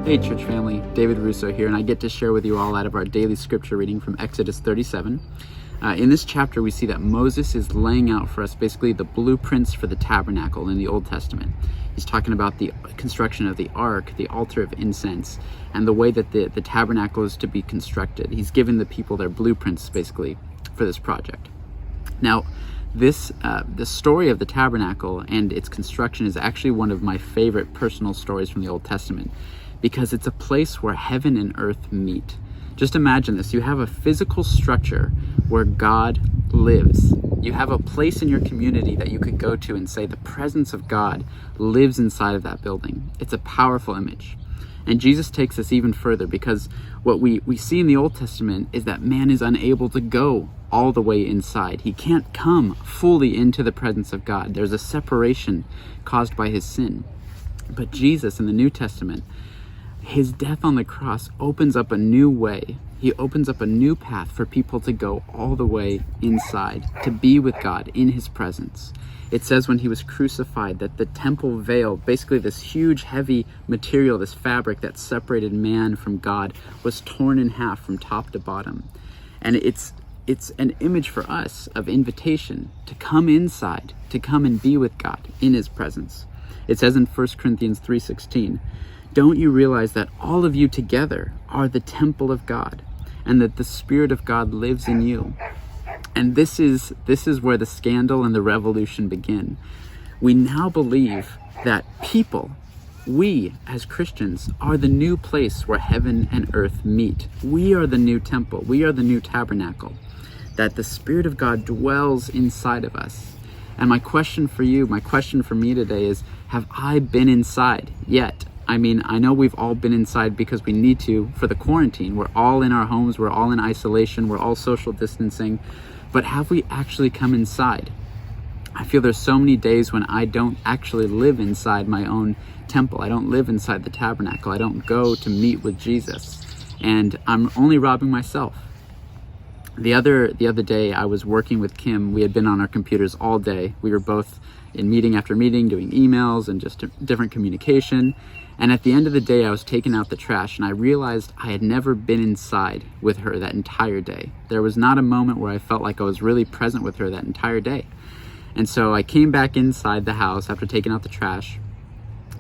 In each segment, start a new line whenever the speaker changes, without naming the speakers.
Hey church family, David Russo here, and I get to share with you all out of our daily scripture reading from Exodus 37. In this chapter, we see that Moses is laying out for us basically the blueprints for the tabernacle in the Old Testament. He's talking about the construction of the ark, the altar of incense, and the way that the tabernacle is to be constructed. He's given the people their blueprints basically for this project. Now, the story of the tabernacle and its construction is actually one of my favorite personal stories from the Old Testament, because it's a place where heaven and earth meet. Just imagine this. You have a physical structure where God lives. You have a place in your community that you could go to and say the presence of God lives inside of that building. It's a powerful image. And Jesus takes us even further, because what we see in the Old Testament is that man is unable to go all the way inside. He can't come fully into the presence of God. There's a separation caused by his sin. But Jesus in the New Testament, his death on the cross opens up a new way. He opens up a new path for people to go all the way inside, to be with God in his presence. It says when he was crucified that the temple veil, basically this huge heavy material, this fabric that separated man from God, was torn in half from top to bottom. And it's an image for us of invitation to come inside, to come and be with God in his presence. It says in 1 Corinthians 3:16, "Don't you realize that all of you together are the temple of God, and that the Spirit of God lives in you?" And this is where the scandal and the revolution begin. We now believe that people, we as Christians, are the new place where heaven and earth meet. We are the new temple. We are the new tabernacle. That the Spirit of God dwells inside of us. And my question for you, my question for me today is, have I been inside yet? I mean, I know we've all been inside because we need to for the quarantine. We're all in our homes, we're all in isolation, we're all social distancing. But have we actually come inside? I feel there's so many days when I don't actually live inside my own temple. I don't live inside the tabernacle. I don't go to meet with Jesus. And I'm only robbing myself. The other day I was working with Kim. We had been on our computers all day. We were both in meeting after meeting, doing emails and just different communication. And at the end of the day, I was taking out the trash and I realized I had never been inside with her that entire day. There was not a moment where I felt like I was really present with her that entire day. And so I came back inside the house after taking out the trash.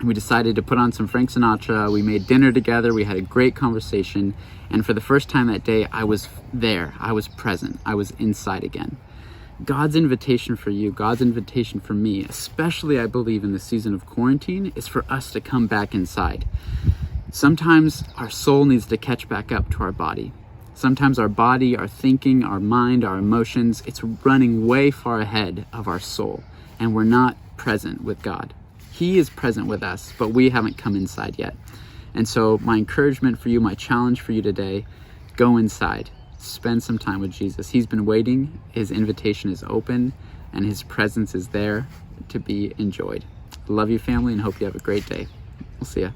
We decided to put on some Frank Sinatra. We made dinner together. We had a great conversation. And for the first time that day, I was there. I was present. I was inside again. God's invitation for you, God's invitation for me, especially I believe in the season of quarantine, is for us to come back inside. Sometimes our soul needs to catch back up to our body. Sometimes our body, our thinking, our mind, our emotions, it's running way far ahead of our soul, and we're not present with God. He is present with us, but we haven't come inside yet. And so my encouragement for you, my challenge for you today, go inside. Spend some time with Jesus. He's been waiting. His invitation is open, and his presence is there to be enjoyed. Love you, family, and hope you have a great day. We'll see ya.